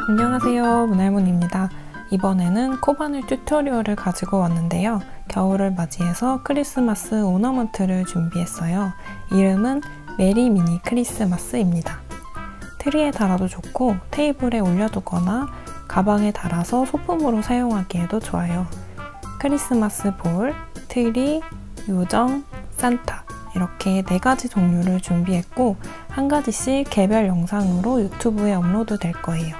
안녕하세요, 문할문입니다. 이번에는 코바늘 튜토리얼을 가지고 왔는데요. 겨울을 맞이해서 크리스마스 오너먼트를 준비했어요. 이름은 메리 미니 크리스마스입니다. 트리에 달아도 좋고 테이블에 올려두거나 가방에 달아서 소품으로 사용하기에도 좋아요. 크리스마스 볼, 트리, 요정, 산타 이렇게 4가지 종류를 준비했고 한 가지씩 개별 영상으로 유튜브에 업로드 될 거예요.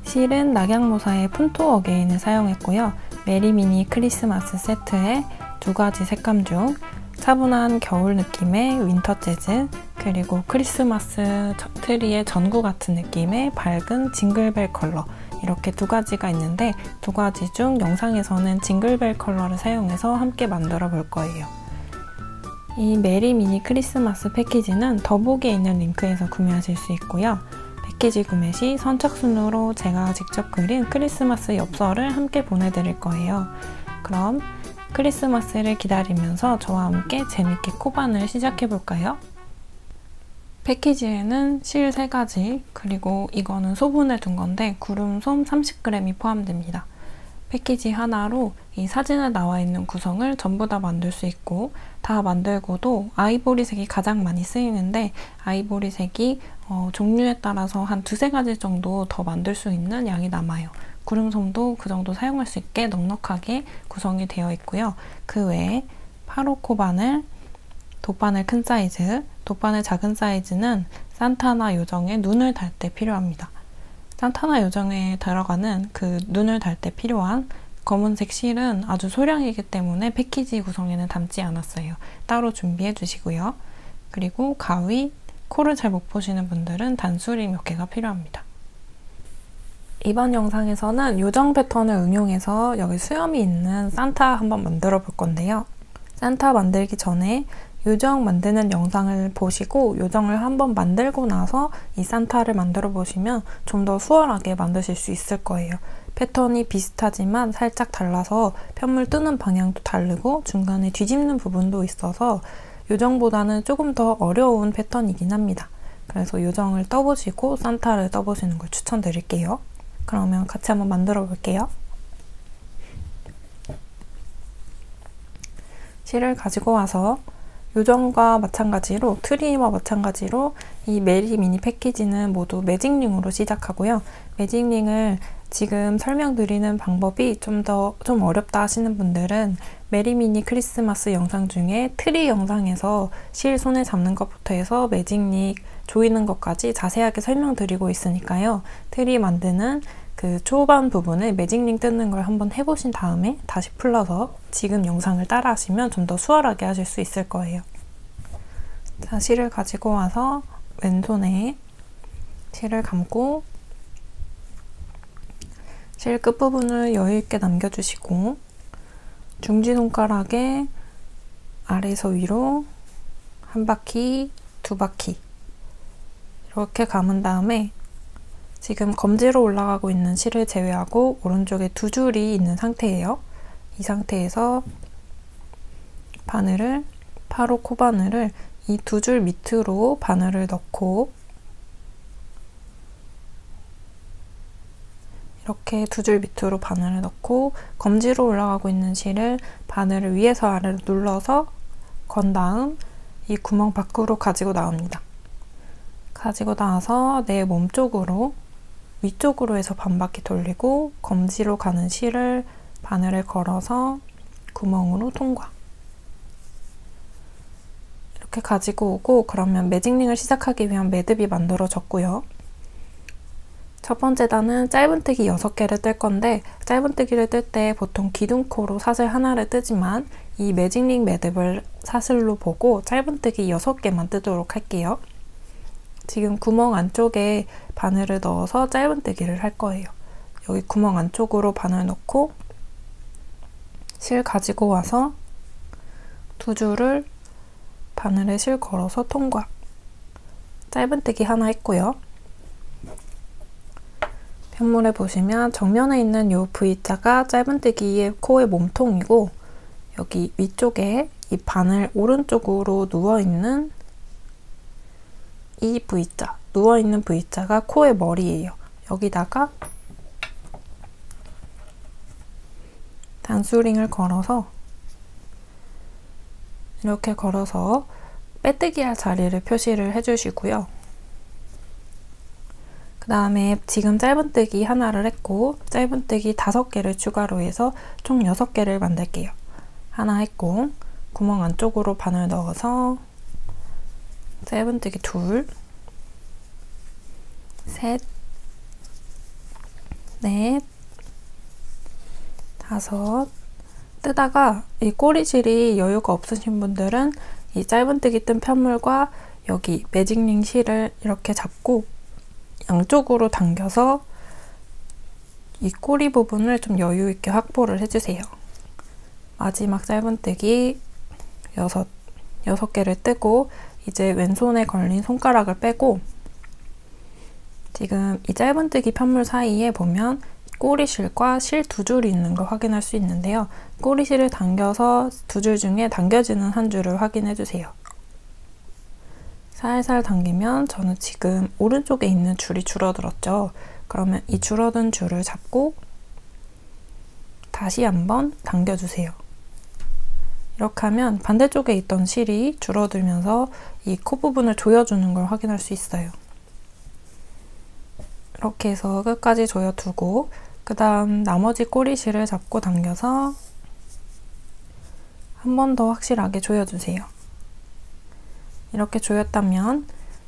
실은 낙양모사의 푼토 어게인을 사용했고요. 메리 미니 크리스마스 세트에 2가지 색감 중 차분한 겨울 느낌의 윈터 재즈, 그리고 크리스마스 트리의 전구 같은 느낌의 밝은 징글벨 컬러, 이렇게 2가지가 있는데 2가지 중 영상에서는 징글벨 컬러를 사용해서 함께 만들어 볼 거예요. 이 메리 미니 크리스마스 패키지는 더보기에 있는 링크에서 구매하실 수 있고요. 패키지 구매 시 선착순으로 제가 직접 그린 크리스마스 엽서를 함께 보내드릴 거예요. 그럼 크리스마스를 기다리면서 저와 함께 재밌게 코바늘 시작해볼까요? 패키지에는 실 3가지, 그리고 이거는 소분해 둔 건데 구름솜 30g이 포함됩니다. 패키지 하나로 이 사진에 나와 있는 구성을 전부 다 만들 수 있고, 다 만들고도 아이보리색이 가장 많이 쓰이는데 아이보리색이 종류에 따라서 한 2~3가지 정도 더 만들 수 있는 양이 남아요. 구름솜도 그 정도 사용할 수 있게 넉넉하게 구성이 되어 있고요. 그 외에 8호 바늘, 돗바늘 큰 사이즈, 돗바늘 작은 사이즈는 산타나 요정의 눈을 달 때 필요합니다. 산타나 요정에 들어가는 그 눈을 달 때 필요한 검은색 실은 아주 소량이기 때문에 패키지 구성에는 담지 않았어요. 따로 준비해 주시고요. 그리고 가위, 코를 잘 못 보시는 분들은 단수리 몇 개가 필요합니다. 이번 영상에서는 요정 패턴을 응용해서 여기 수염이 있는 산타 한번 만들어 볼 건데요. 산타 만들기 전에 요정 만드는 영상을 보시고 요정을 한번 만들고 나서 이 산타를 만들어 보시면 좀 더 수월하게 만드실 수 있을 거예요. 패턴이 비슷하지만 살짝 달라서 편물 뜨는 방향도 다르고 중간에 뒤집는 부분도 있어서 요정보다는 조금 더 어려운 패턴이긴 합니다. 그래서 요정을 떠보시고 산타를 떠보시는 걸 추천드릴게요. 그러면 같이 한번 만들어 볼게요. 실을 가지고 와서 요정과 마찬가지로, 트리와 마찬가지로 이 메리 미니 패키지는 모두 매직링으로 시작하고요. 매직링을 지금 설명드리는 방법이 좀 어렵다 하시는 분들은 메리 미니 크리스마스 영상 중에 트리 영상에서 실 손에 잡는 것부터 해서 매직링 조이는 것까지 자세하게 설명드리고 있으니까요. 트리 만드는 그 초반 부분을 매직링 뜯는 걸 한번 해보신 다음에 다시 풀러서 지금 영상을 따라 하시면 좀 더 수월하게 하실 수 있을 거예요. 자, 실을 가지고 와서 왼손에 실을 감고 실 끝부분을 여유있게 남겨주시고 중지손가락에 아래에서 위로 1바퀴, 2바퀴 이렇게 감은 다음에 지금 검지로 올라가고 있는 실을 제외하고 오른쪽에 2줄이 있는 상태예요. 이 상태에서 바늘을, 8호 코바늘을 이 2줄 밑으로 바늘을 넣고 이렇게 2줄 밑으로 바늘을 넣고 검지로 올라가고 있는 실을 바늘을 위에서 아래로 눌러서 건 다음 이 구멍 밖으로 가지고 나옵니다. 가지고 나와서 내 몸 쪽으로 위쪽으로 해서 반바퀴 돌리고 검지로 가는 실을 바늘을 걸어서 구멍으로 통과. 이렇게 가지고 오고 그러면 매직링을 시작하기 위한 매듭이 만들어졌고요. 첫 번째 단은 짧은뜨기 6개를 뜰 건데 짧은뜨기를 뜰 때 보통 기둥코로 사슬 하나를 뜨지만 이 매직링 매듭을 사슬로 보고 짧은뜨기 6개만 뜨도록 할게요. 지금 구멍 안쪽에 바늘을 넣어서 짧은뜨기를 할 거예요. 여기 구멍 안쪽으로 바늘 넣고 실 가지고 와서 2줄을 바늘에 실 걸어서 통과. 짧은뜨기 하나 했고요. 편물에 보시면 정면에 있는 이 V자가 짧은뜨기의 코의 몸통이고 여기 위쪽에 이 바늘 오른쪽으로 누워있는 이 V자, 누워있는 V자가 코의 머리예요. 여기다가 단수링을 걸어서 이렇게 걸어서 빼뜨기 할 자리를 표시를 해주시고요. 그 다음에 지금 짧은뜨기 하나를 했고 짧은뜨기 5개를 추가로 해서 총 6개를 만들게요. 하나 했고 구멍 안쪽으로 바늘 넣어서 짧은뜨기 2, 셋, 넷, 5 뜨다가 이 꼬리실이 여유가 없으신 분들은 이 짧은뜨기 뜬 편물과 여기 매직링 실을 이렇게 잡고 양쪽으로 당겨서 이 꼬리 부분을 좀 여유 있게 확보를 해주세요. 마지막 짧은뜨기 6개를 뜨고 이제 왼손에 걸린 손가락을 빼고 지금 이 짧은뜨기 편물 사이에 보면 꼬리실과 실 2줄이 있는 걸 확인할 수 있는데요. 꼬리실을 당겨서 2줄 중에 당겨지는 한 줄을 확인해 주세요. 살살 당기면 저는 지금 오른쪽에 있는 줄이 줄어들었죠. 그러면 이 줄어든 줄을 잡고 다시 한번 당겨주세요. 이렇게 하면 반대쪽에 있던 실이 줄어들면서 이 코 부분을 조여주는 걸 확인할 수 있어요. 이렇게 해서 끝까지 조여두고 그 다음 나머지 꼬리실을 잡고 당겨서 한 번 더 확실하게 조여주세요. 이렇게 조였다면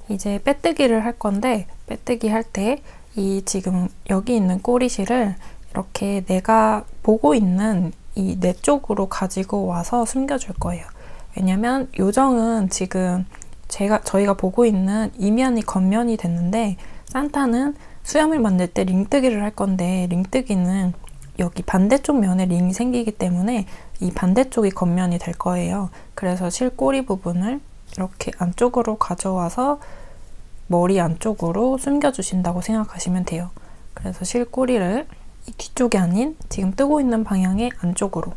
이제 빼뜨기를 할 건데 빼뜨기 할 때 이 지금 여기 있는 꼬리실을 이렇게 내가 보고 있는 이 내 쪽으로 가지고 와서 숨겨줄 거예요. 왜냐면 요정은 지금 저희가 보고 있는 이면이 겉면이 됐는데 산타는 수염을 만들 때 링뜨기를 할 건데 링뜨기는 여기 반대쪽 면에 링이 생기기 때문에 이 반대쪽이 겉면이 될 거예요. 그래서 실꼬리 부분을 이렇게 안쪽으로 가져와서 머리 안쪽으로 숨겨주신다고 생각하시면 돼요. 그래서 실꼬리를 이 뒤쪽이 아닌 지금 뜨고 있는 방향의 안쪽으로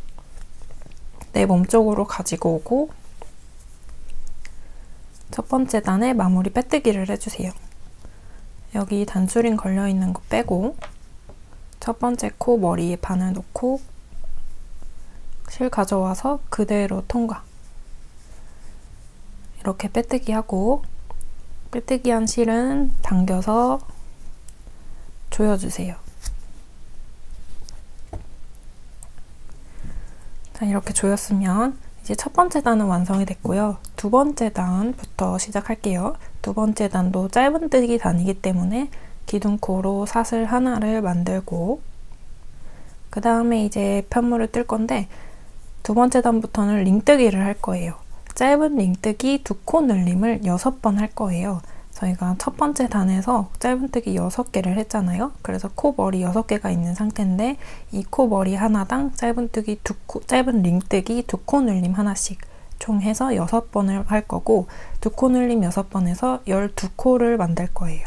내 몸쪽으로 가지고 오고 첫 번째 단에 마무리 빼뜨기를 해주세요. 여기 단수링 걸려있는 거 빼고 첫 번째 코 머리에 바늘 놓고 실 가져와서 그대로 통과. 이렇게 빼뜨기 하고 빼뜨기 한 실은 당겨서 조여주세요. 자, 이렇게 조였으면 이제 첫 번째 단은 완성이 됐고요. 두 번째 단부터 시작할게요. 두 번째 단도 짧은뜨기 단이기 때문에 기둥코로 사슬 하나를 만들고 그 다음에 이제 편물을 뜰 건데 두 번째 단부터는 링뜨기를 할 거예요. 짧은 링뜨기 2코 늘림을 6번 할 거예요. 저희가 첫 번째 단에서 짧은뜨기 6개를 했잖아요. 그래서 코 머리 6개가 있는 상태인데 이 코 머리 하나당 짧은 링뜨기 2코 늘림 하나씩 총 해서 6번을 할 거고 2코 늘림 6번에서 12코를 만들 거예요.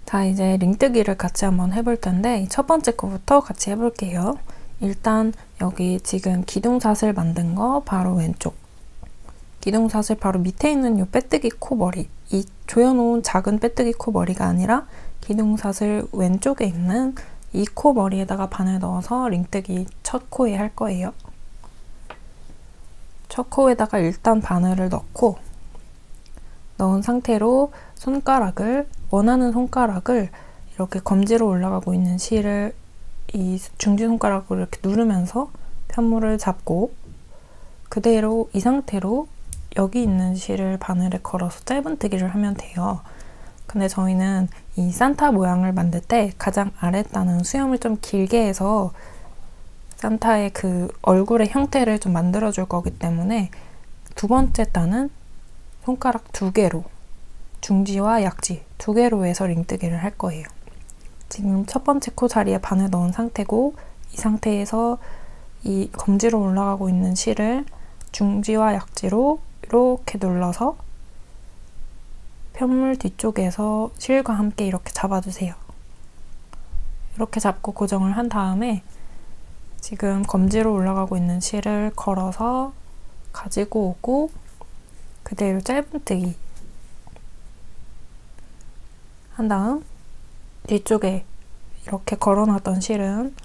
자, 이제 링뜨기를 같이 한번 해볼 텐데 첫 번째 거부터 같이 해볼게요. 일단 여기 지금 기둥사슬 만든 거 바로 왼쪽 기둥사슬 바로 밑에 있는 이 빼뜨기 코 머리 이 조여놓은 작은 빼뜨기 코 머리가 아니라 기둥사슬 왼쪽에 있는 이 코 머리에다가 바늘 넣어서 링뜨기 첫 코에 할 거예요. 첫 코에다가 일단 바늘을 넣고 넣은 상태로 원하는 손가락을 이렇게 검지로 올라가고 있는 실을 이 중지손가락으로 이렇게 누르면서 편물을 잡고 그대로 이 상태로 여기 있는 실을 바늘에 걸어서 짧은뜨기를 하면 돼요. 근데 저희는 이 산타 모양을 만들 때 가장 아랫단은 수염을 좀 길게 해서 산타의 그 얼굴의 형태를 좀 만들어줄 거기 때문에 두 번째 단은 손가락 2개로 중지와 약지 2개로 해서 링뜨기를 할 거예요. 지금 첫 번째 코 자리에 바늘 넣은 상태고 이 상태에서 이 검지로 올라가고 있는 실을 중지와 약지로 이렇게 눌러서 편물 뒤쪽에서 실과 함께 이렇게 잡아주세요. 이렇게 잡고 고정을 한 다음에 지금 검지로 올라가고 있는 실을 걸어서 가지고 오고 그대로 짧은뜨기 한 다음 뒤쪽에 이렇게 걸어놨던 실은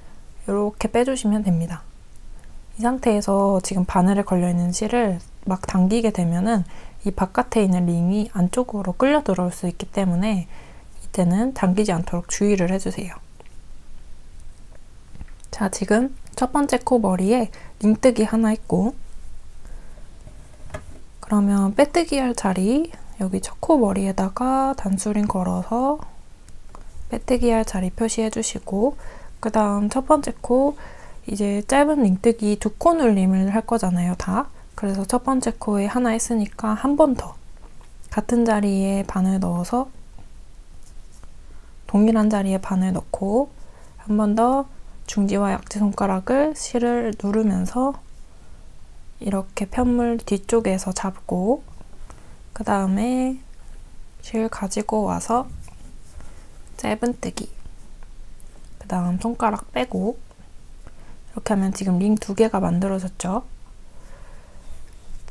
이렇게 빼주시면 됩니다. 이 상태에서 지금 바늘에 걸려있는 실을 막 당기게 되면은 이 바깥에 있는 링이 안쪽으로 끌려 들어올 수 있기 때문에 이때는 당기지 않도록 주의를 해주세요. 자, 지금 첫 번째 코 머리에 링뜨기 하나 있고, 그러면 빼뜨기 할 자리, 여기 첫 코 머리에다가 단수링 걸어서 빼뜨기 할 자리 표시해 주시고, 그 다음 첫 번째 코 이제 짧은 링뜨기 2코 눌림을 할 거잖아요, 다. 그래서 첫 번째 코에 하나 했으니까 한 번 더 같은 자리에 바늘 넣어서 동일한 자리에 바늘 넣고 한 번 더 중지와 약지 손가락을 실을 누르면서 이렇게 편물 뒤쪽에서 잡고 그 다음에 실 가지고 와서 짧은뜨기, 그 다음 손가락 빼고, 이렇게 하면 지금 링 2개가 만들어졌죠.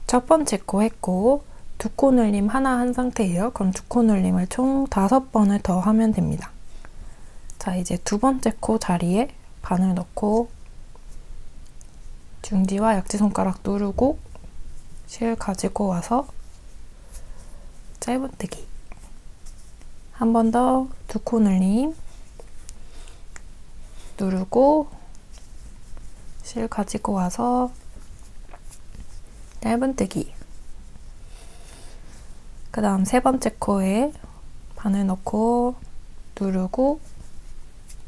첫 번째 코 했고 2코 눌림 하나 한 상태예요. 그럼 2코 눌림을 총 5번을 더 하면 됩니다. 자, 이제 두 번째 코 자리에 바늘 넣고 중지와 약지 손가락 누르고 실 가지고 와서 짧은뜨기, 한 번 더 2코 눌림 누르고 실 가지고 와서 짧은뜨기, 그 다음 세 번째 코에 바늘 넣고 누르고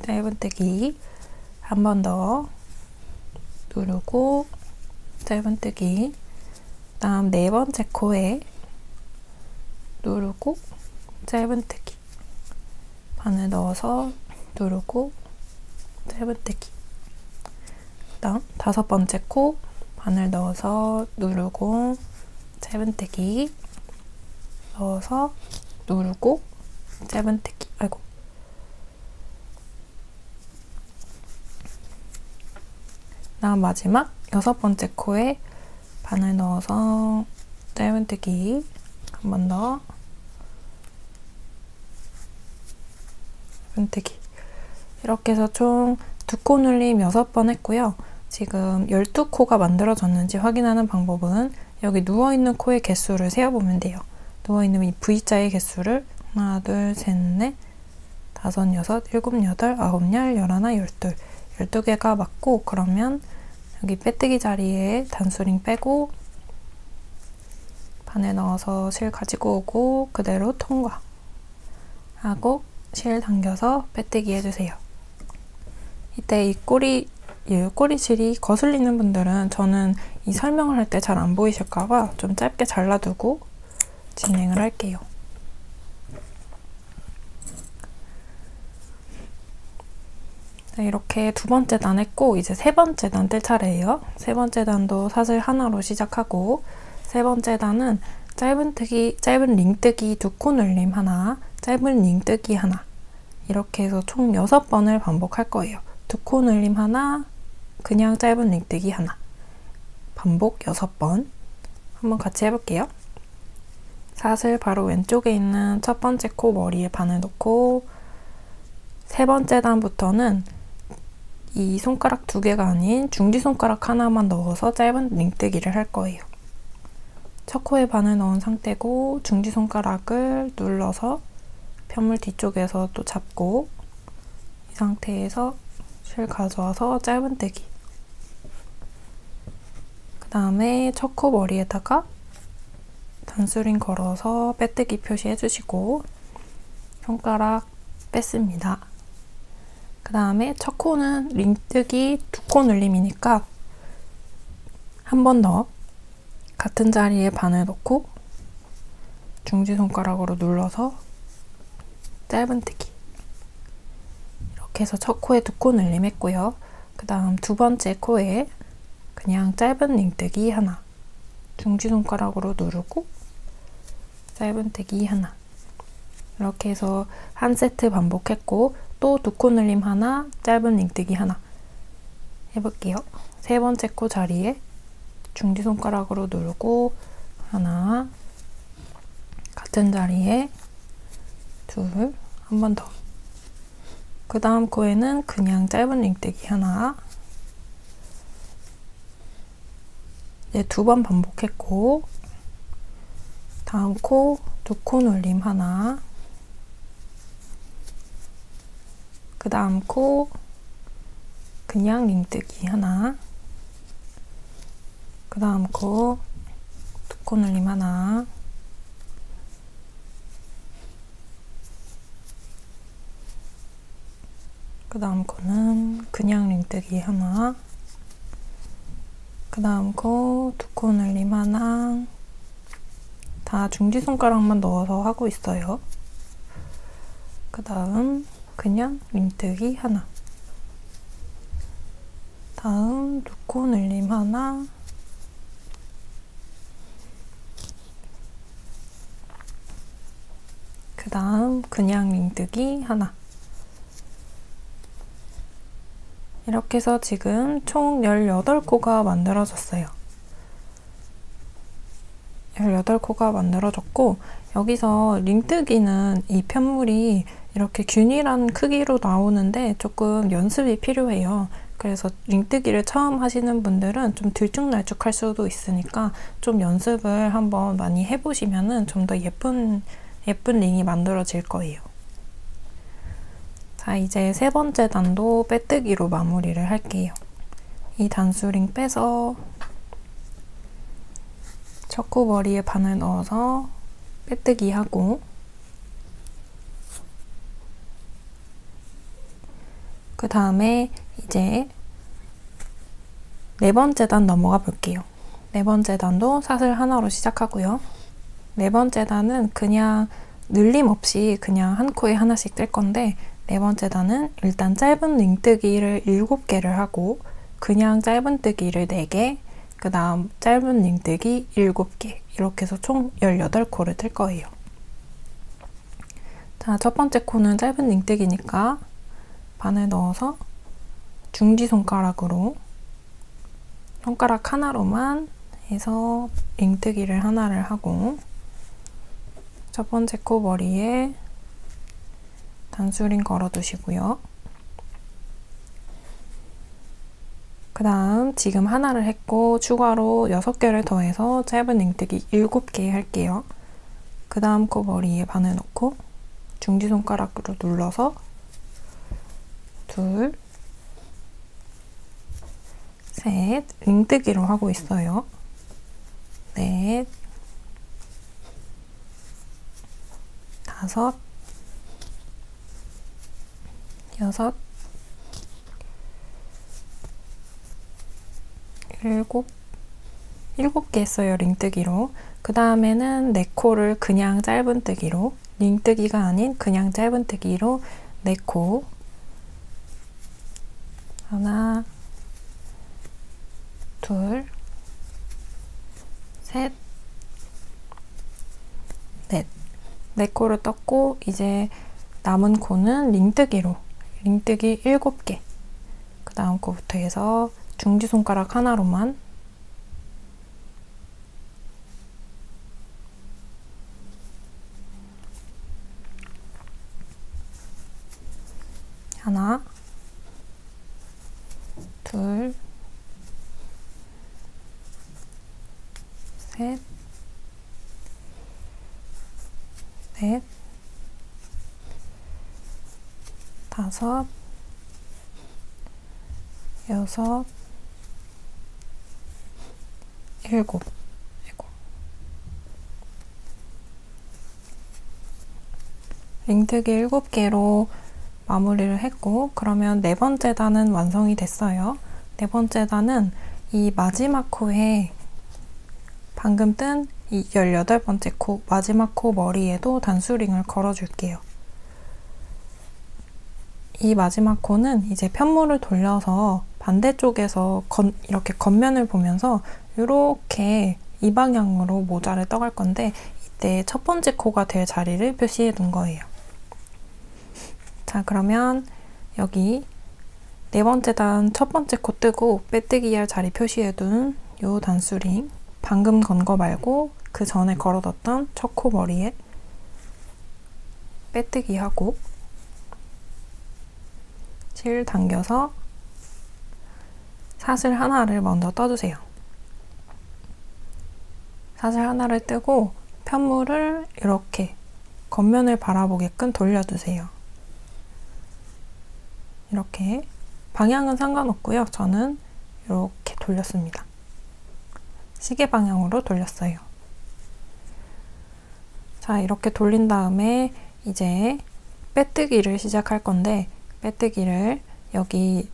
짧은뜨기, 한 번 더 누르고 짧은뜨기, 그 다음 네 번째 코에 누르고 짧은뜨기, 바늘 넣어서 누르고 짧은뜨기, 그 다음 다섯 번째 코 바늘 넣어서 누르고 짧은뜨기, 넣어서 누르고 짧은뜨기, 아이고, 다음 마지막 여섯 번째 코에 바늘 넣어서 짧은뜨기, 한 번 더 짧은뜨기. 이렇게 해서 총 2코 눌림 6번 했고요. 지금 12코가 만들어졌는지 확인하는 방법은 여기 누워있는 코의 개수를 세어보면 돼요. 누워있는 이 V자의 개수를 하나, 둘, 셋, 넷, 다섯, 여섯, 일곱, 여덟, 아홉, 열, 열하나, 열둘, 12개가 맞고, 그러면 여기 빼뜨기 자리에 단수링 빼고 바늘 넣어서 실 가지고 오고 그대로 통과 하고 실 당겨서 빼뜨기 해주세요. 이때 이 꼬리실이 거슬리는 분들은 저는 이 설명을 할 때 잘 안 보이실까봐 좀 짧게 잘라두고 진행을 할게요. 네, 이렇게 두 번째 단 했고 이제 세 번째 단 뜰 차례예요. 세 번째 단도 사슬 하나로 시작하고, 세 번째 단은 짧은 링뜨기 2코 눌림 하나, 짧은 링뜨기 하나, 이렇게 해서 총 6번을 반복할 거예요. 2코 눌림 하나, 그냥 짧은 링뜨기 하나, 반복 6번. 한번 같이 해볼게요. 사슬 바로 왼쪽에 있는 첫 번째 코 머리에 바늘 넣고, 세 번째 단부터는 이 손가락 2개가 아닌 중지손가락 하나만 넣어서 짧은 링뜨기를 할 거예요. 첫 코에 바늘 넣은 상태고 중지손가락을 눌러서 편물 뒤쪽에서 또 잡고 이 상태에서 실 가져와서 짧은뜨기, 그 다음에 첫 코 머리에다가 단수링 걸어서 빼뜨기 표시해 주시고 손가락 뺐습니다. 그 다음에 첫 코는 링뜨기 2코 눌림이니까 한 번 더 같은 자리에 바늘 넣고 중지손가락으로 눌러서 짧은뜨기, 이렇게 해서 첫 코에 2코 눌림 했고요. 그 다음 두 번째 코에 그냥 짧은 링뜨기 하나, 중지손가락으로 누르고 짧은뜨기 하나, 이렇게 해서 한 세트 반복했고 또 2코 눌림 하나, 짧은 링뜨기 하나 해볼게요. 세 번째 코 자리에 중지손가락으로 누르고 하나, 같은 자리에 둘, 한 번 더 그 다음 코에는 그냥 짧은 링뜨기 하나, 이제 2번 반복했고, 다음 코 2코 눌림 하나, 그 다음 코 그냥 링뜨기 하나, 그 다음 코 2코 눌림 하나, 그 다음 코는 그냥 링뜨기 하나, 그 다음 코 2코 눌림 하나, 다 중지손가락만 넣어서 하고 있어요. 그 다음 그냥 링뜨기 하나, 다음 2코 눌림 하나, 그 다음 그냥 링뜨기 하나. 이렇게 해서 지금 총 18코가 만들어졌어요. 18코가 만들어졌고, 여기서 링뜨기는 이 편물이 이렇게 균일한 크기로 나오는데 조금 연습이 필요해요. 그래서 링뜨기를 처음 하시는 분들은 좀 들쭉날쭉할 수도 있으니까 좀 연습을 한번 많이 해보시면 좀 더 예쁜 링이 만들어질 거예요. 자, 이제 3번째 단도 빼뜨기로 마무리를 할게요. 이 단수링 빼서 첫 코 머리에 바늘 넣어서 빼뜨기 하고, 그 다음에 이제 4번째 단 넘어가 볼게요. 4번째 단도 사슬 하나로 시작하고요. 4번째 단은 그냥 늘림 없이 그냥 한 코에 하나씩 뜰 건데, 4번째 단은 일단 짧은 링뜨기를 7개를 하고 그냥 짧은 뜨기를 4개, 그 다음 짧은 링뜨기 7개, 이렇게 해서 총 18코를 뜰 거예요. 자, 첫 번째 코는 짧은 링뜨기니까 바늘 넣어서 중지손가락으로 손가락 하나로만 해서 링뜨기를 하나를 하고, 첫 번째 코 머리에 단수링 걸어두시고요. 그 다음 지금 하나를 했고 추가로 6개를 더해서 짧은 링뜨기 7개 할게요. 그 다음 코 머리에 바늘 넣고 중지손가락으로 눌러서 둘, 셋, 링뜨기로 하고 있어요. 넷, 다섯, 여섯, 일곱 개 했어요, 링뜨기로. 그 다음에는 4코를 그냥 짧은 뜨기로, 링뜨기가 아닌 그냥 짧은 뜨기로 4코. 하나, 둘, 셋, 넷. 4코를 떴고, 이제 남은 코는 링뜨기로, 링뜨기 7개. 그 다음 코부터 해서 중지손가락 하나로만 하나, 둘, 셋, 넷, 다섯, 여섯, 일곱. 링뜨기 7개로 마무리를 했고, 그러면 4번째 단은 완성이 됐어요. 4번째 단은 이 마지막 코에 방금 뜬 이 18번째 코, 마지막 코 머리에도 단수링을 걸어줄게요. 이 마지막 코는 이제 편물을 돌려서 반대쪽에서 이렇게 겉면을 보면서 이렇게 이 방향으로 모자를 떠갈 건데, 이때 첫 번째 코가 될 자리를 표시해 둔 거예요. 자, 그러면 여기 4번째 단 첫 번째 코 뜨고 빼뜨기 할 자리 표시해 둔 요 단수링, 방금 건 거 말고 그 전에 걸어뒀던 첫 코 머리에 빼뜨기 하고, 실 당겨서 사슬 하나를 먼저 떠주세요. 사슬 하나를 뜨고 편물을 이렇게 겉면을 바라보게끔 돌려주세요. 이렇게 방향은 상관없고요. 저는 이렇게 돌렸습니다. 시계 방향으로 돌렸어요. 자, 이렇게 돌린 다음에 이제 빼뜨기를 시작할 건데, 빼뜨기를 여기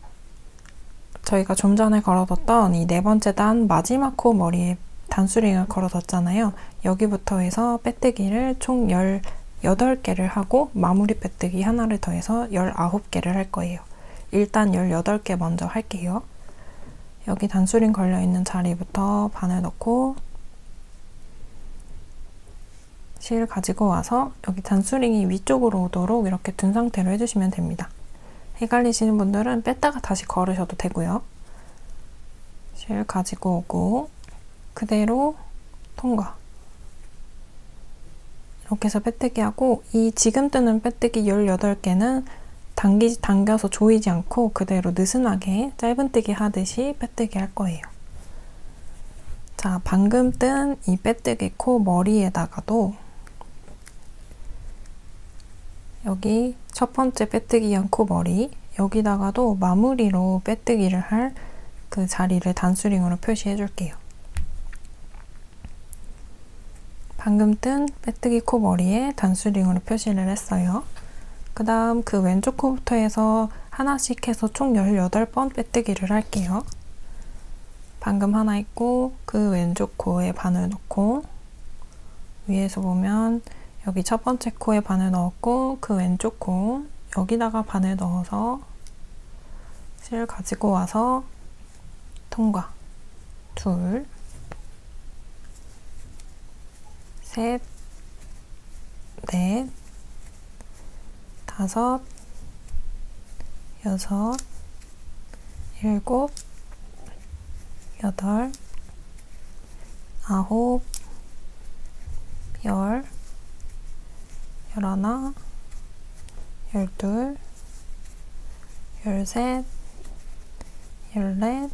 저희가 좀 전에 걸어뒀던 이 네 번째 단 마지막 코 머리에 단수링을 걸어뒀잖아요. 여기부터 해서 빼뜨기를 총 18개를 하고 마무리 빼뜨기 하나를 더해서 19개를 할 거예요. 일단 18개 먼저 할게요. 여기 단수링 걸려있는 자리부터 바늘 넣고 실 가지고 와서 여기 단수링이 위쪽으로 오도록 이렇게 둔 상태로 해주시면 됩니다. 헷갈리시는 분들은 뺐다가 다시 걸으셔도 되고요. 실 가지고 오고 그대로 통과. 이렇게 해서 빼뜨기 하고, 이 지금 뜨는 빼뜨기 18개는 당겨서 조이지 않고 그대로 느슨하게 짧은뜨기 하듯이 빼뜨기 할 거예요. 자, 방금 뜬 이 빼뜨기 코 머리에다가도 여기 첫 번째 빼뜨기 한 코 머리, 여기다가도 마무리로 빼뜨기를 할 그 자리를 단수링으로 표시해 줄게요. 방금 뜬 빼뜨기 코 머리에 단수링으로 표시를 했어요. 그 다음 그 왼쪽 코부터 해서 하나씩 해서 총 18번 빼뜨기를 할게요. 방금 하나 있고 그 왼쪽 코에 바늘 넣고, 위에서 보면 여기 첫 번째 코에 바늘 넣었고 그 왼쪽 코 여기다가 바늘 넣어서 실 가지고 와서 통과. 둘, 셋, 넷, 다섯, 여섯, 일곱, 여덟, 아홉, 열, 열하나, 열둘, 열셋, 열넷,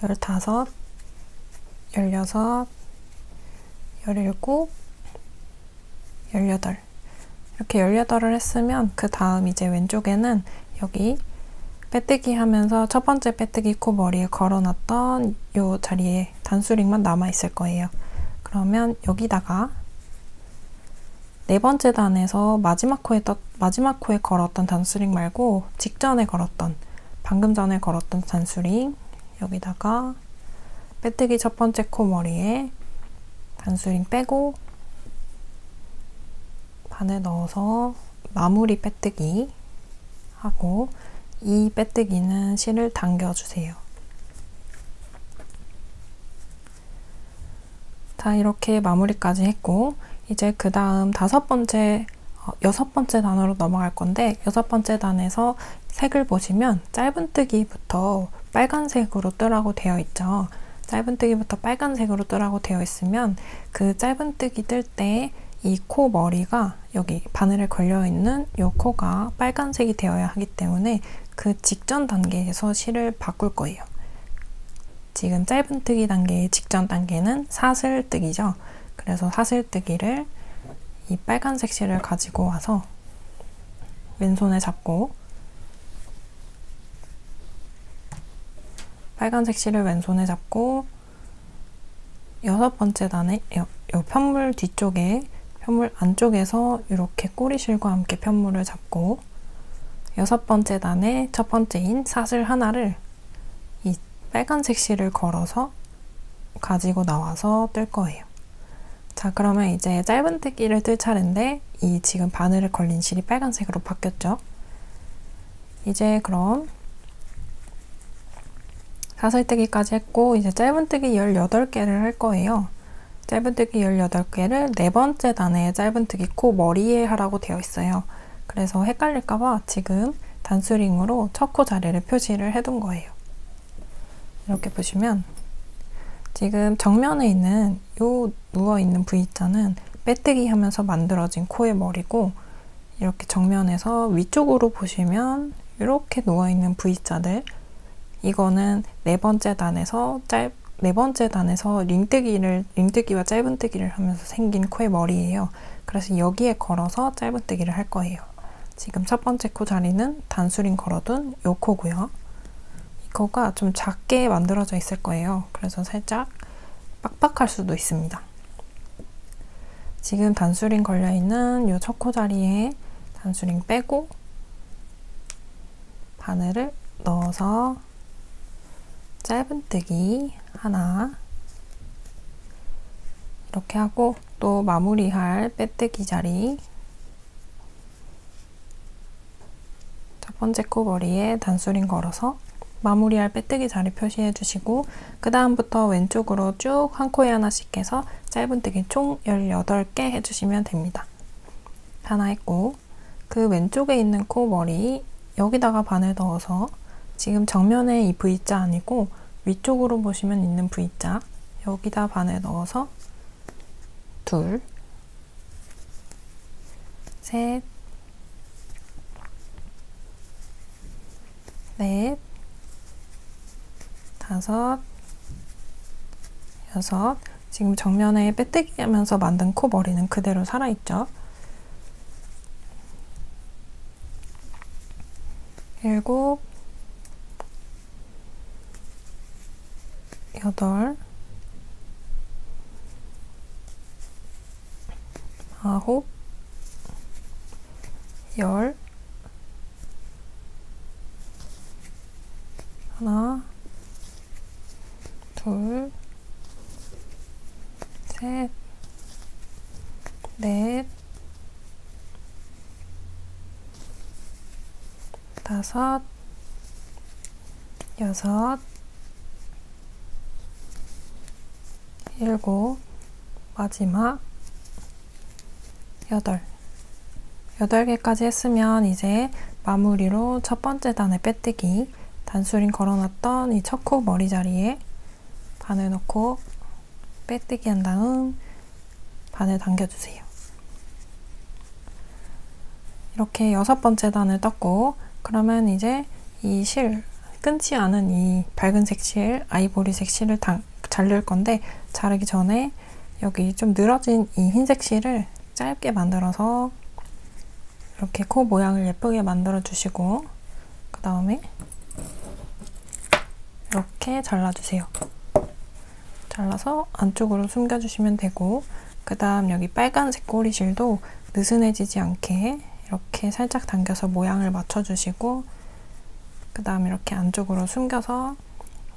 열다섯, 열여섯, 열일곱, 열여덟. 이렇게 18을 했으면 그 다음 이제 왼쪽에는 여기 빼뜨기 하면서 첫 번째 빼뜨기 코 머리에 걸어놨던 요 자리에 단수링만 남아있을 거예요. 그러면 여기다가 네 번째 단에서 마지막 코에 걸었던 단수링 말고 직전에 걸었던, 방금 전에 걸었던 단수링 여기다가 빼뜨기 첫 번째 코 머리에 단수링 빼고 바늘 넣어서 마무리 빼뜨기 하고, 이 빼뜨기는 실을 당겨주세요. 자, 이렇게 마무리까지 했고, 이제 그 다음 여섯 번째 단으로 넘어갈 건데, 여섯 번째 단에서 색을 보시면 짧은뜨기부터 빨간색으로 뜨라고 되어 있죠. 짧은뜨기부터 빨간색으로 뜨라고 되어 있으면 그 짧은뜨기 뜰 때 이 코 머리가 여기 바늘에 걸려있는 이 코가 빨간색이 되어야 하기 때문에 그 직전 단계에서 실을 바꿀 거예요. 지금 짧은뜨기 단계의 직전 단계는 사슬뜨기죠. 그래서 사슬뜨기를 이 빨간색 실을 가지고 와서 왼손에 잡고, 빨간색 실을 왼손에 잡고 여섯 번째 단에 요 편물 뒤쪽에, 편물 안쪽에서 이렇게 꼬리실과 함께 편물을 잡고, 여섯 번째 단의 첫 번째인 사슬 하나를 이 빨간색 실을 걸어서 가지고 나와서 뜰 거예요. 자, 그러면 이제 짧은뜨기를 뜰 차례인데, 이 지금 바늘에 걸린 실이 빨간색으로 바뀌었죠. 이제 그럼 사슬뜨기까지 했고, 이제 짧은뜨기 18개를 할 거예요. 짧은뜨기 18개를 네 번째 단의 짧은뜨기 코 머리에 하라고 되어 있어요. 그래서 헷갈릴까봐 지금 단수링으로 첫 코 자리를 표시를 해둔 거예요. 이렇게 보시면 지금 정면에 있는 요 누워있는 V자는 빼뜨기 하면서 만들어진 코의 머리고, 이렇게 정면에서 위쪽으로 보시면 이렇게 누워있는 V자들, 이거는 네 번째 단에서 링뜨기와 짧은뜨기를 하면서 생긴 코의 머리예요. 그래서 여기에 걸어서 짧은뜨기를 할 거예요. 지금 첫 번째 코 자리는 단수링 걸어둔 요 코고요. 이 코가 좀 작게 만들어져 있을 거예요. 그래서 살짝 빡빡할 수도 있습니다. 지금 단수링 걸려있는 요 첫 코 자리에 단수링 빼고 바늘을 넣어서 짧은뜨기 하나, 이렇게 하고 또 마무리할 빼뜨기 자리, 첫 번째 코 머리에 단수링 걸어서 마무리할 빼뜨기 자리 표시해 주시고, 그 다음부터 왼쪽으로 쭉 한 코에 하나씩 해서 짧은뜨기 총 18개 해주시면 됩니다. 하나 했고, 그 왼쪽에 있는 코 머리 여기다가 바늘 넣어서, 지금 정면에 이 V자 아니고 위쪽으로 보시면 있는 V자, 여기다 바늘 넣어서 둘, 셋, 넷, 다섯, 여섯. 지금 정면에 빼뜨기 하면서 만든 코 머리는 그대로 살아있죠. 일곱, 여덟, 아홉, 열, 하나, 둘, 셋, 넷, 다섯, 여섯, 일곱, 마지막 8개까지 했으면 이제 마무리로 첫 번째 단에 빼뜨기, 단수링 걸어놨던 이 첫 코 머리 자리에 바늘 넣고 빼뜨기 한 다음 바늘 당겨주세요. 이렇게 6번째 단을 떴고, 그러면 이제 이 실, 끊지 않은 이 밝은색 실, 아이보리색 실을 자를 건데, 자르기 전에 여기 좀 늘어진 이 흰색 실을 짧게 만들어서 이렇게 코 모양을 예쁘게 만들어 주시고, 그 다음에 이렇게 잘라주세요. 잘라서 안쪽으로 숨겨주시면 되고, 그 다음 여기 빨간색 꼬리실도 느슨해지지 않게 이렇게 살짝 당겨서 모양을 맞춰주시고, 그 다음 이렇게 안쪽으로 숨겨서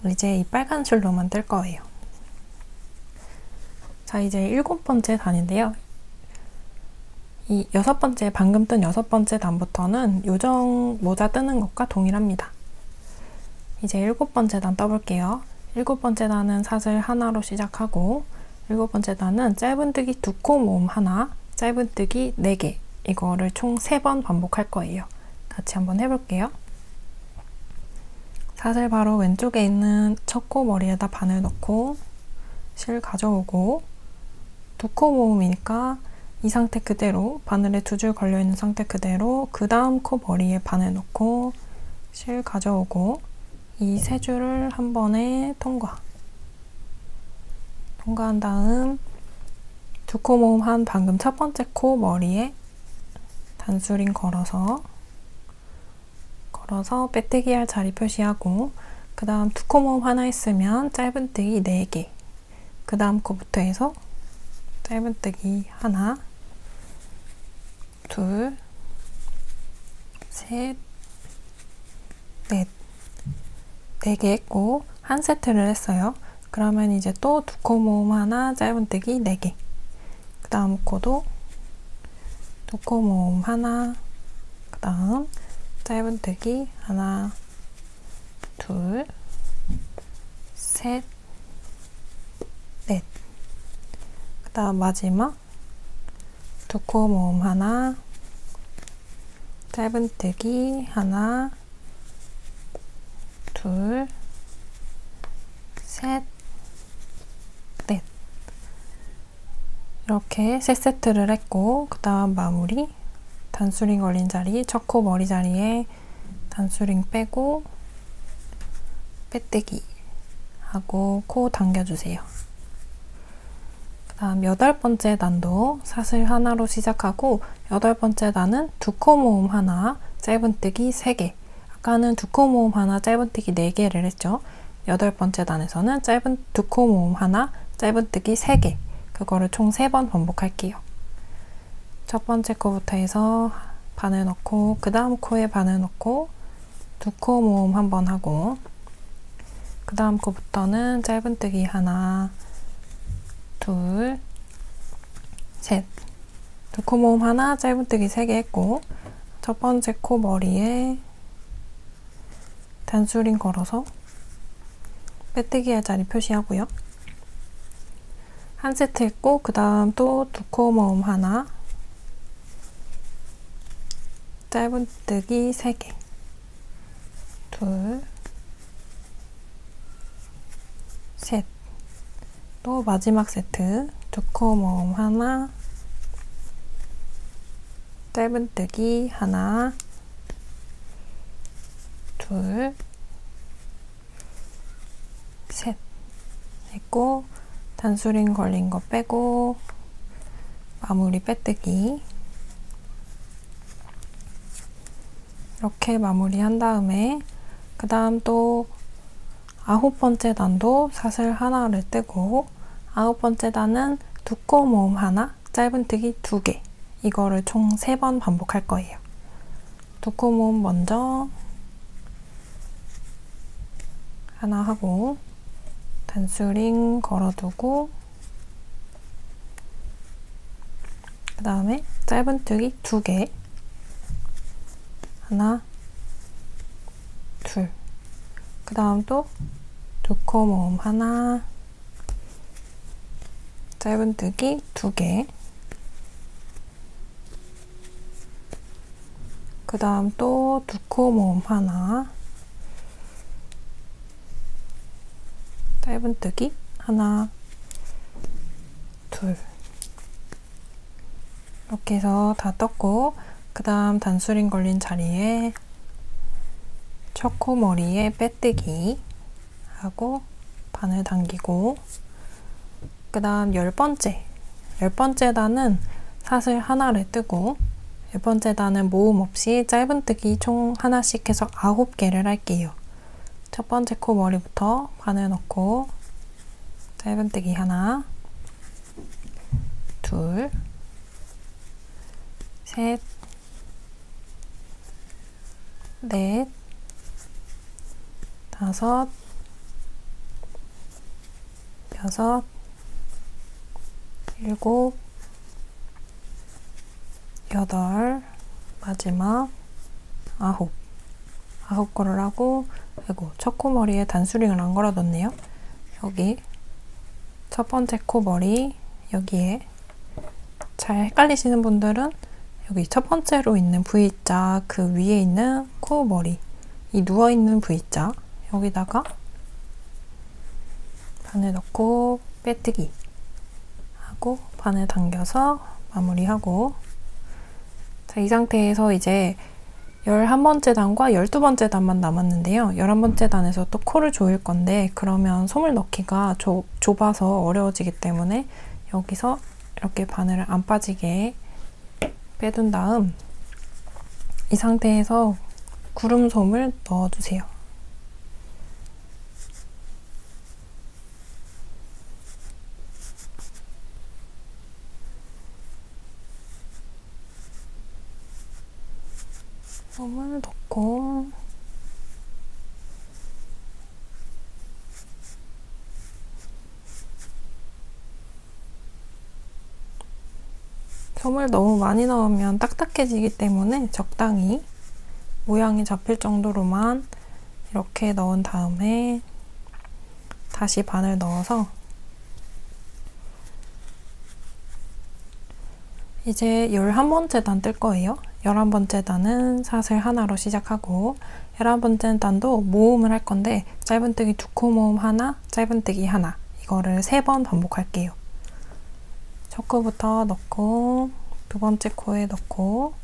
이제 이 빨간 실로만 뜰 거예요. 자, 이제 7번째 단인데요. 이 방금 뜬 6번째 단부터는 요정 모자 뜨는 것과 동일합니다. 이제 7번째 단 떠볼게요. 7번째 단은 사슬 하나로 시작하고, 7번째 단은 짧은뜨기 2코 모음 하나, 짧은뜨기 4개, 이거를 총 3번 반복할 거예요. 같이 한번 해볼게요. 사슬 바로 왼쪽에 있는 첫 코 머리에다 바늘 넣고 실 가져오고, 2코 모음이니까 이 상태 그대로, 바늘에 2줄 걸려있는 상태 그대로 그 다음 코 머리에 바늘 넣고 실 가져오고, 이 3줄을 한 번에 통과한 다음 2코 모음 한 방금 첫 번째 코 머리에 단수링 걸어서 빼뜨기 할 자리 표시하고, 그 다음 2코 모음 하나 했으면 짧은뜨기 4개, 그 다음 코부터 해서 짧은뜨기 하나, 둘, 셋, 넷, 4개 했고 한 세트를 했어요. 그러면 이제 또 2코 모음 하나, 짧은뜨기 4개, 그 다음 코도 2코 모음 하나, 그 다음 짧은뜨기 하나, 둘, 셋, 넷, 그 다음 마지막 2코 모음 하나, 짧은뜨기 하나, 둘, 셋, 넷, 이렇게 3세트를 했고, 그 다음 마무리 단수링 걸린 자리, 첫 코 머리 자리에 단수링 빼고 빼뜨기 하고 코 당겨주세요. 그 다음 8번째 단도 사슬 하나로 시작하고 8번째 단은 두 코 모음 하나, 짧은뜨기 3개. 아까는 두 코 모음 하나, 짧은뜨기 4개를 했죠. 8번째 단에서는 두 코 모음 하나, 짧은뜨기 3개. 그거를 총 3번 반복할게요. 첫 번째 코부터 해서 바늘 넣고 그 다음 코에 바늘 넣고 두 코 모음 한 번 하고 그 다음 코부터는 짧은뜨기 하나, 둘, 셋. 두 코 모음 하나, 짧은뜨기 3개 했고 첫 번째 코 머리에 단수링 걸어서 빼뜨기 할 자리 표시하고요. 한 세트 했고 그 다음 또 두 코 모음 하나, 짧은뜨기 3개, 둘, 셋. 또 마지막 세트 두 코 모음 하나, 짧은뜨기 하나, 둘, 셋 했고 단수링 걸린 거 빼고 마무리 빼뜨기 이렇게 마무리한 다음에 그 다음 또 9번째 단도 사슬 하나를 뜨고 9번째 단은 두 코 모음 하나, 짧은뜨기 2개. 이거를 총 3번 반복할 거예요. 두 코 모음 먼저 하나 하고 단수링 걸어두고 그 다음에 짧은뜨기 2개. 하나, 둘. 그 다음 또 두 코 모음 하나, 짧은뜨기 2개. 그 다음 또 두 코 모음 하나, 짧은뜨기 하나, 둘. 이렇게 해서 다 떴고 그 다음 단수링 걸린 자리에 첫 코 머리에 빼뜨기 하고 바늘 당기고 그 다음 10번째 단은 사슬 하나를 뜨고 10번째 단은 모음 없이 짧은뜨기 총 하나씩 해서 9개를 할게요. 첫 번째 코 머리부터 바늘 넣고 짧은뜨기 하나, 둘, 셋, 넷, 다섯, 여섯, 일곱, 여덟, 마지막 9. 9거를 하고 아이고 첫 코 머리에 단수링을 안 걸어뒀네요. 여기 첫 번째 코 머리 여기에 잘 헷갈리시는 분들은 여기 첫 번째로 있는 V자 그 위에 있는 코 머리 이 누워있는 V자 여기다가 바늘 넣고 빼뜨기 하고 바늘 당겨서 마무리하고 자, 이 상태에서 이제 11번째 단과 12번째 단만 남았는데요. 11번째 단에서 또 코를 조일 건데 그러면 솜을 넣기가 좁아서 어려워지기 때문에 여기서 이렇게 바늘을 안 빠지게 빼둔 다음 이 상태에서 구름솜을 넣어주세요. 솜을 넣고 솜을 너무 많이 넣으면 딱딱해지기 때문에 적당히 모양이 잡힐 정도로만 이렇게 넣은 다음에 다시 바늘 넣어서 이제 11번째 단 뜰 거예요. 11번째 단은 사슬 하나로 시작하고 11번째 단도 모음을 할 건데 짧은뜨기 두 코 모음 하나, 짧은뜨기 하나 이거를 3번 반복할게요. 첫 코부터 넣고 두 번째 코에 넣고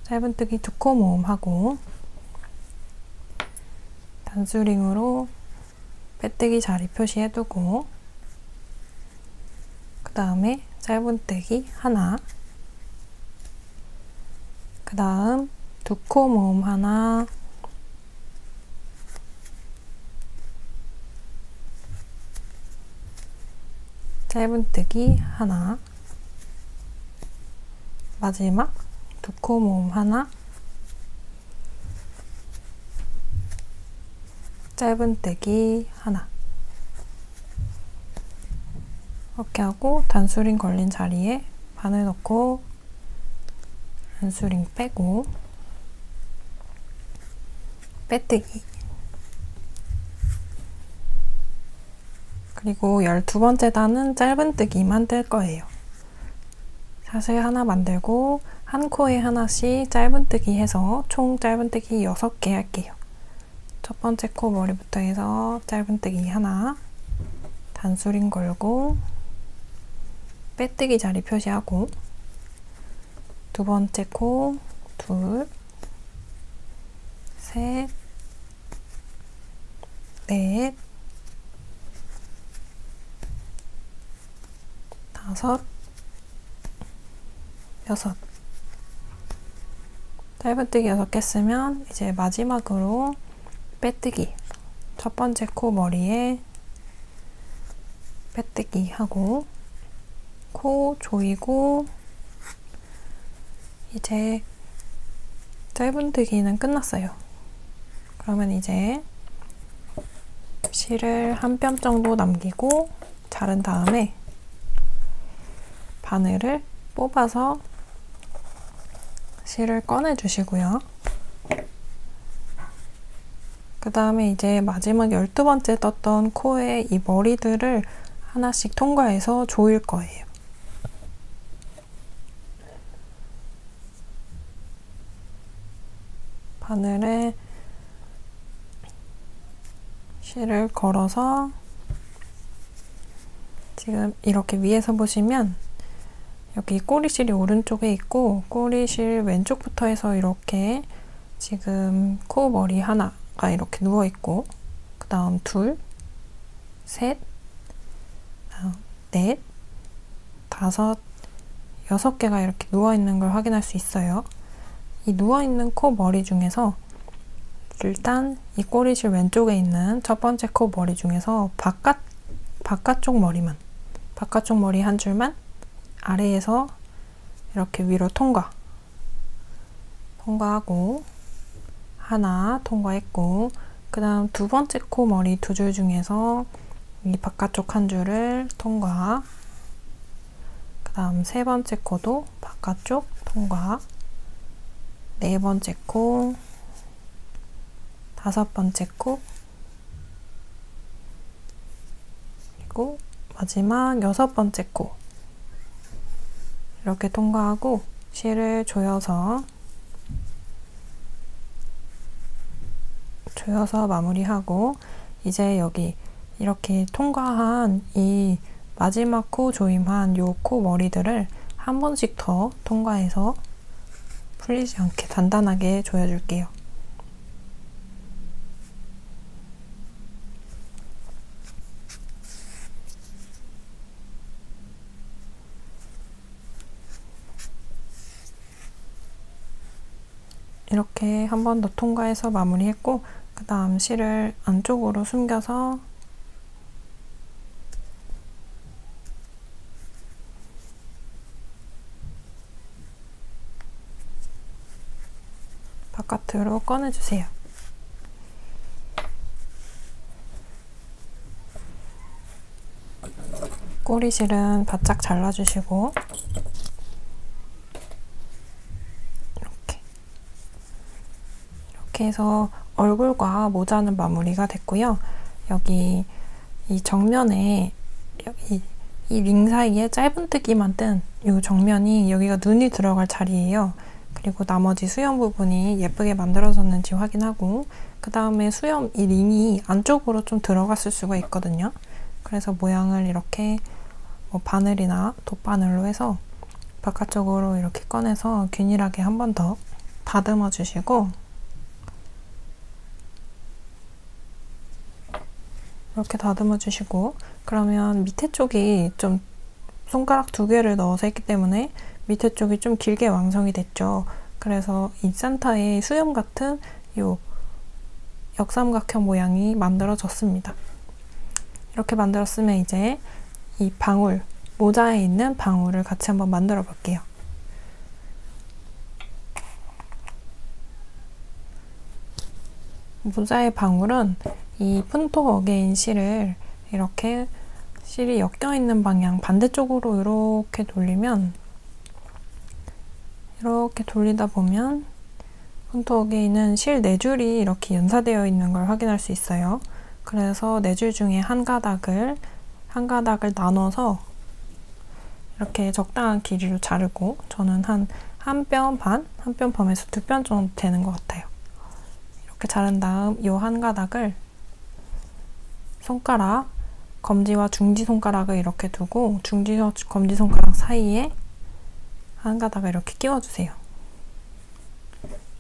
짧은뜨기 두 코 모음 하고 단수링으로 빼뜨기 자리 표시해두고, 그 다음에 짧은뜨기 하나, 그 다음 두 코 모음 하나, 짧은뜨기 하나, 마지막 두 코 모음 하나, 짧은뜨기 하나. 이렇게 하고 단수링 걸린 자리에 바늘 넣고 단수링 빼고 빼뜨기. 그리고 12번째 단은 짧은뜨기만 뜰 거예요. 샷을 하나 만들고 한 코에 하나씩 짧은뜨기 해서 총 짧은뜨기 6개 할게요. 첫 번째 코 머리부터 해서 짧은뜨기 하나, 단수링 걸고 빼뜨기 자리 표시하고, 두 번째 코 둘, 셋, 넷, 다섯, 여섯. 짧은뜨기 6개 쓰면 이제 마지막으로 빼뜨기. 첫 번째 코 머리에 빼뜨기 하고 코 조이고, 이제 짧은뜨기는 끝났어요. 그러면 이제 실을 한 뼘 정도 남기고 자른 다음에 바늘을 뽑아서 실을 꺼내 주시고요. 그 다음에 이제 마지막 12번째 떴던 코의 이 머리들을 하나씩 통과해서 조일 거예요. 바늘에 실을 걸어서 지금 이렇게 위에서 보시면 여기 꼬리실이 오른쪽에 있고 꼬리실 왼쪽부터 해서 이렇게 지금 코 머리 하나가 이렇게 누워있고, 그 다음 둘, 셋, 넷, 다섯, 6개가 이렇게 누워있는 걸 확인할 수 있어요. 이 누워있는 코 머리 중에서 일단 이 꼬리실 왼쪽에 있는 첫 번째 코 머리 중에서 바깥쪽 머리만, 바깥쪽 머리 한 줄만 아래에서 이렇게 위로 통과하고 하나 통과했고, 그 다음 두 번째 코 머리 2줄 중에서 이 바깥쪽 한 줄을 통과, 그 다음 세 번째 코도 바깥쪽 통과, 네 번째 코, 다섯 번째 코, 그리고 마지막 6번째 코. 이렇게 통과하고 실을 조여서 마무리하고, 이제 여기 이렇게 통과한 이 마지막 코 조임한 요 코 머리들을 한 번씩 더 통과해서 풀리지 않게 단단하게 조여줄게요. 이렇게 한 번 더 통과해서 마무리했고, 그 다음 실을 안쪽으로 숨겨서 바깥으로 꺼내주세요. 꼬리실은 바짝 잘라주시고, 이렇게 해서 얼굴과 모자는 마무리가 됐고요. 여기 이 정면에 여기 이 링 사이에 짧은뜨기만 뜬 이 정면이 여기가 눈이 들어갈 자리예요. 그리고 나머지 수염 부분이 예쁘게 만들어졌는지 확인하고, 그 다음에 수염 이 링이 안쪽으로 좀 들어갔을 수가 있거든요. 그래서 모양을 이렇게 뭐 바늘이나 돗바늘로 해서 바깥쪽으로 이렇게 꺼내서 균일하게 한 번 더 다듬어 주시고, 이렇게 다듬어 주시고, 그러면 밑에 쪽이 좀 손가락 2개를 넣어서 했기 때문에 밑에 쪽이 좀 길게 완성이 됐죠. 그래서 이 산타의 수염 같은 요 역삼각형 모양이 만들어졌습니다. 이렇게 만들었으면 이제 이 방울, 모자에 있는 방울을 같이 한번 만들어 볼게요. 모자의 방울은 이 푼토 어게인 실을 이렇게 실이 엮여있는 방향 반대쪽으로 이렇게 돌리면, 이렇게 돌리다 보면 푼토 어게인은 실 4줄이 이렇게 연사되어 있는 걸 확인할 수 있어요. 그래서 4줄 중에 한 가닥을 나눠서 이렇게 적당한 길이로 자르고, 저는 한 뼘 반? 한 뼘 반에서 2뼘 정도 되는 것 같아요. 이렇게 자른 다음 이 한 가닥을 손가락, 검지와 중지 손가락을 이렇게 두고 중지와 검지 손가락 사이에 한 가닥을 이렇게 끼워주세요.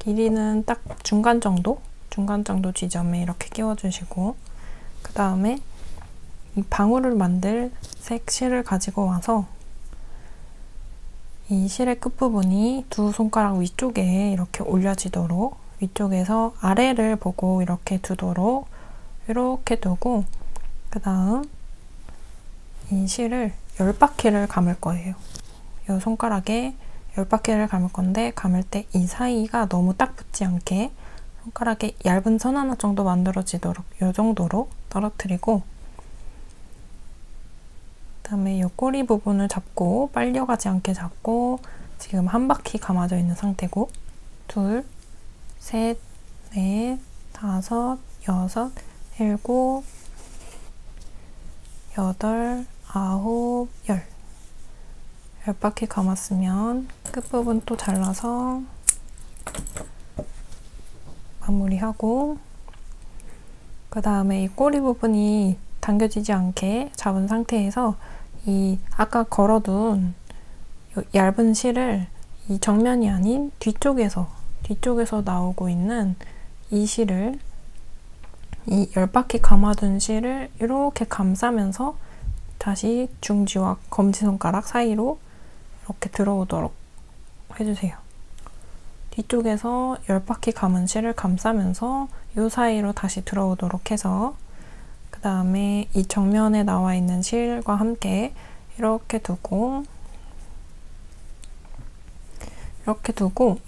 길이는 딱 중간 정도 지점에 이렇게 끼워주시고, 그 다음에 이 방울을 만들 색 실을 가지고 와서 이 실의 끝부분이 2 손가락 위쪽에 이렇게 올려지도록, 위쪽에서 아래를 보고 이렇게 두도록 이렇게 두고, 그 다음 이 실을 10바퀴를 감을 거예요. 이 손가락에 10바퀴를 감을 건데, 감을 때 이 사이가 너무 딱 붙지 않게 손가락에 얇은 선 하나 정도 만들어지도록 이 정도로 떨어뜨리고, 그 다음에 이 꼬리 부분을 잡고 빨려가지 않게 잡고, 지금 한 바퀴 감아져 있는 상태고, 2, 3, 4, 5, 6, 7, 8, 9, 10. 10바퀴 감았으면 끝부분 또 잘라서 마무리하고, 그 다음에 이 꼬리 부분이 당겨지지 않게 잡은 상태에서 이 아까 걸어둔 얇은 실을 이 정면이 아닌 뒤쪽에서 나오고 있는 이 실을, 이 10바퀴 감아둔 실을 이렇게 감싸면서 다시 중지와 검지손가락 사이로 이렇게 들어오도록 해주세요. 뒤쪽에서 10바퀴 감은 실을 감싸면서 이 사이로 다시 들어오도록 해서, 그 다음에 이 정면에 나와 있는 실과 함께 이렇게 두고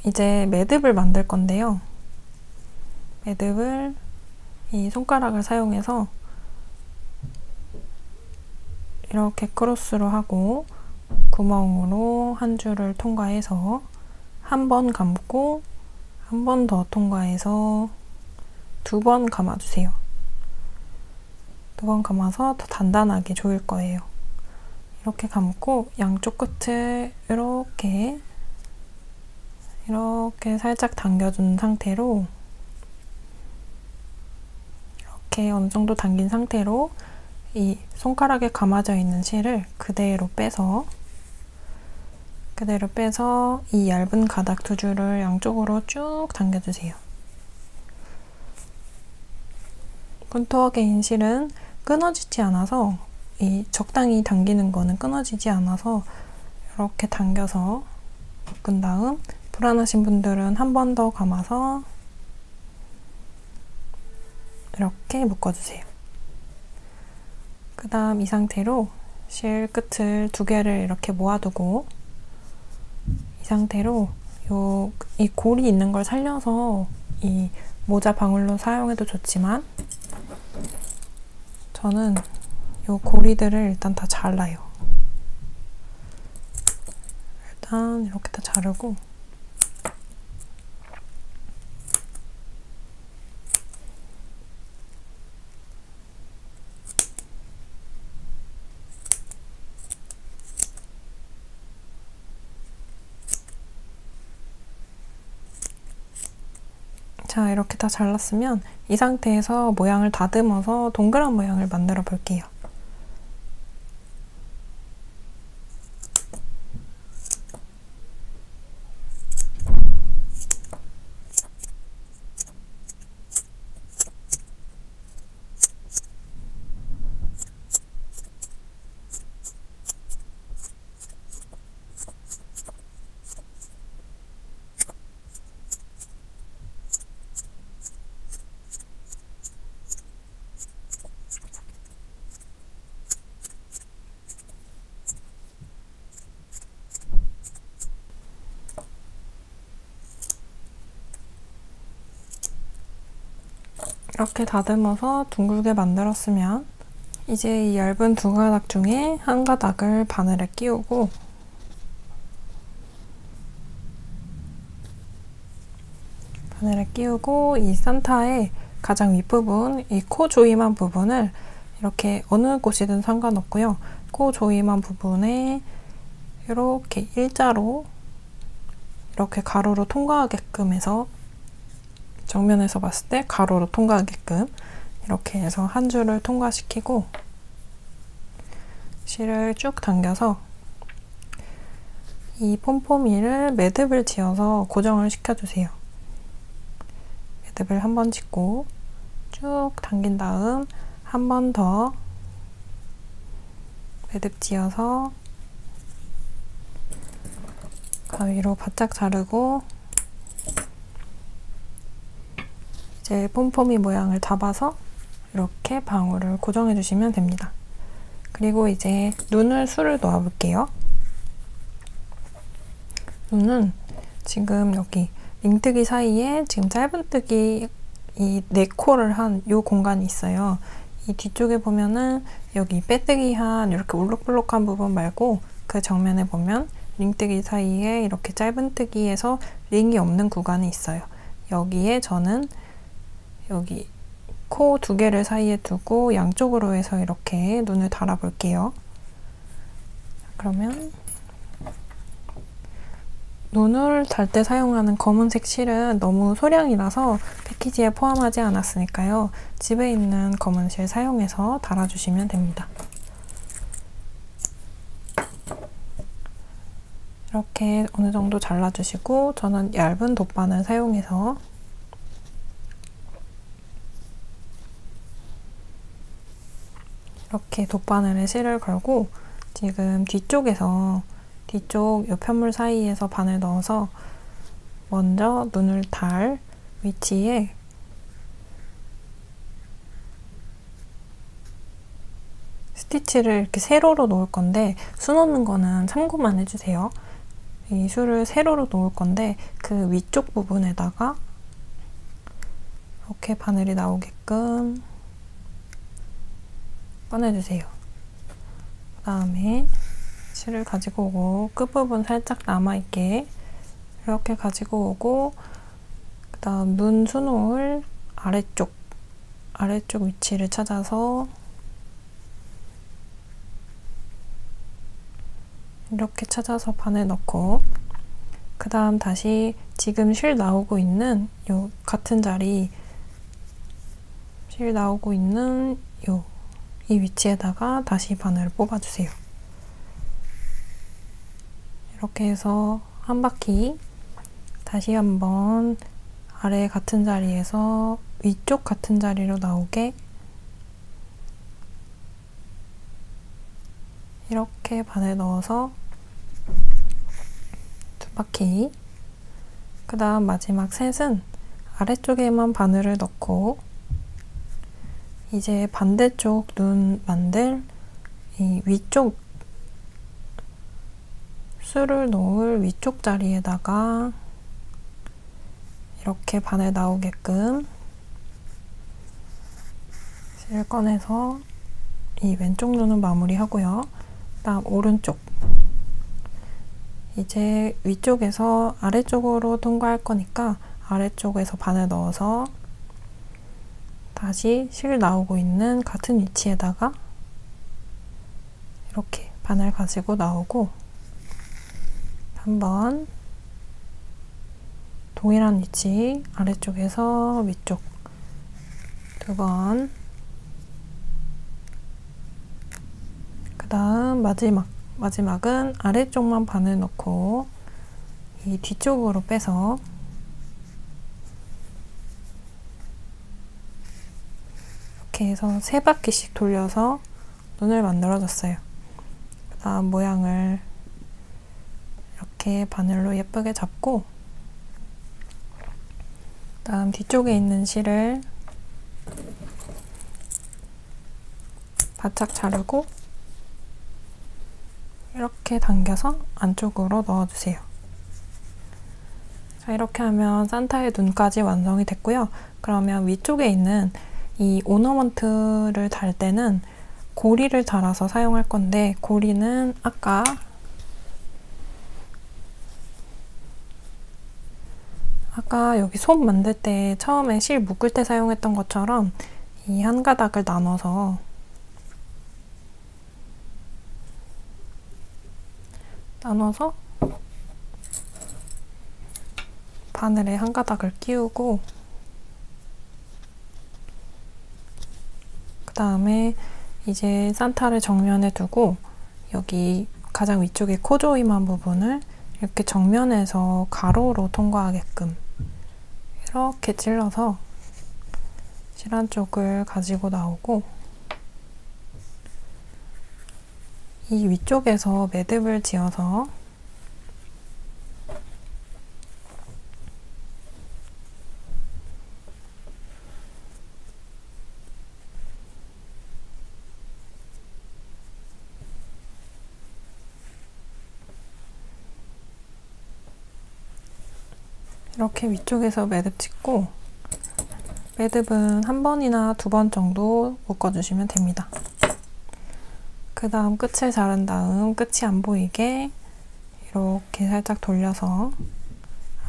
이제 매듭을 만들 건데요. 매듭을 이 손가락을 사용해서 이렇게 크로스로 하고 구멍으로 한 줄을 통과해서 한 번 감고 한 번 더 통과해서 2번 감아주세요. 2번 감아서 더 단단하게 조일 거예요. 이렇게 감고 양쪽 끝을 이렇게 살짝 당겨준 상태로, 이렇게 어느 정도 당긴 상태로 이 손가락에 감아져 있는 실을 그대로 빼서 이 얇은 가닥 2줄을 양쪽으로 쭉 당겨주세요. 푼토 어게인 실은 끊어지지 않아서, 이 적당히 당기는 거는 끊어지지 않아서 이렇게 당겨서 묶은 다음, 불안하신 분들은 한 번 더 감아서 이렇게 묶어주세요. 그 다음 이 상태로 실 끝을 2개를 이렇게 모아두고, 이 상태로 이 골이 있는 걸 살려서 이 모자 방울로 사용해도 좋지만, 저는 이 고리들을 일단 다 잘라요. 일단 이렇게 다 자르고, 자, 이렇게 다 잘랐으면 이 상태에서 모양을 다듬어서 동그란 모양을 만들어 볼게요. 이렇게 다듬어서 둥글게 만들었으면 이제 이 얇은 두 가닥 중에 한 가닥을 바늘에 끼우고 이 산타의 가장 윗부분, 이 코 조임한 부분을 이렇게 어느 곳이든 상관없고요. 코 조임한 부분에 이렇게 일자로 이렇게 가로로 통과하게끔 해서 정면에서 봤을 때 가로로 통과하게끔 이렇게 해서 한 줄을 통과시키고 실을 쭉 당겨서 이 폼포미를 매듭을 지어서 고정을 시켜주세요. 매듭을 한 번 짓고 쭉 당긴 다음 한 번 더 매듭 지어서 가위로 바짝 자르고 이제 폼포미 모양을 잡아서 이렇게 방울을 고정해 주시면 됩니다. 그리고 이제 눈을 수를 놓아 볼게요. 눈은 지금 여기 링뜨기 사이에 지금 짧은뜨기 이 4코를 한 요 공간이 있어요. 이 뒤쪽에 보면은 여기 빼뜨기 한 이렇게 울룩불룩한 부분 말고 그 정면에 보면 링뜨기 사이에 이렇게 짧은뜨기에서 링이 없는 구간이 있어요. 여기에 저는 여기 코 2개를 사이에 두고 양쪽으로 해서 이렇게 눈을 달아 볼게요. 그러면 눈을 달 때 사용하는 검은색 실은 너무 소량이라서 패키지에 포함하지 않았으니까요. 집에 있는 검은 실 사용해서 달아주시면 됩니다. 이렇게 어느 정도 잘라주시고 저는 얇은 돗바늘 사용해서 이렇게 돗바늘에 실을 걸고 지금 뒤쪽 옆편물 사이에서 바늘 넣어서 먼저 눈을 달 위치에 스티치를 이렇게 세로로 놓을 건데 수 놓는 거는 참고만 해주세요. 이 수를 세로로 놓을 건데 그 위쪽 부분에다가 이렇게 바늘이 나오게끔 꺼내주세요. 그 다음에 실을 가지고 오고 끝부분 살짝 남아있게 이렇게 가지고 오고 그 다음 눈 수놓을 아래쪽 위치를 찾아서 이렇게 찾아서 바늘 넣고 그 다음 다시 지금 실 나오고 있는 요 같은 자리 실 나오고 있는 이 위치에다가 다시 바늘을 뽑아주세요. 이렇게 해서 한 바퀴 다시 한번 아래 같은 자리에서 위쪽 같은 자리로 나오게 이렇게 바늘 넣어서 2바퀴 그 다음 마지막 셋은 아래쪽에만 바늘을 넣고 이제 반대쪽 눈 만들 이 위쪽 수를 놓을 위쪽 자리에다가 이렇게 바늘 나오게끔 실 꺼내서 이 왼쪽 눈은 마무리하고요. 다음 오른쪽 이제 위쪽에서 아래쪽으로 통과할 거니까 아래쪽에서 바늘 넣어서 다시 실 나오고 있는 같은 위치에다가 이렇게 바늘 가지고 나오고 한번 동일한 위치 아래쪽에서 위쪽 2번 그 다음 마지막은 아래쪽만 바늘 넣고 이 뒤쪽으로 빼서 이렇게 해서 3바퀴씩 돌려서 눈을 만들어줬어요. 그 다음 모양을 이렇게 바늘로 예쁘게 잡고 다음 뒤쪽에 있는 실을 바짝 자르고 이렇게 당겨서 안쪽으로 넣어주세요. 자, 이렇게 하면 산타의 눈까지 완성이 됐고요. 그러면 위쪽에 있는 이 오너먼트를 달 때는 고리를 달아서 사용할 건데, 고리는 아까 여기 솜 만들 때 처음에 실 묶을 때 사용했던 것처럼 이 한 가닥을 나눠서 바늘에 한 가닥을 끼우고, 그 다음에 이제 산타를 정면에 두고 여기 가장 위쪽에 코 조임한 부분을 이렇게 정면에서 가로로 통과하게끔 이렇게 찔러서 실 한쪽을 가지고 나오고, 이 위쪽에서 매듭을 지어서 이렇게 위쪽에서 매듭 짓고, 매듭은 한 번이나 두 번 정도 묶어주시면 됩니다. 그 다음 끝을 자른 다음 끝이 안 보이게 이렇게 살짝 돌려서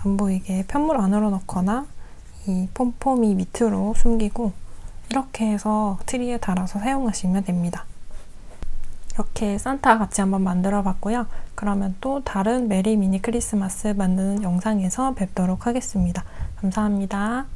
안 보이게 편물 안으로 넣거나 이 폼폼이 밑으로 숨기고, 이렇게 해서 트리에 달아서 사용하시면 됩니다. 이렇게 산타 같이 한번 만들어 봤고요. 그러면 또 다른 메리 미니 크리스마스 만드는 영상에서 뵙도록 하겠습니다. 감사합니다.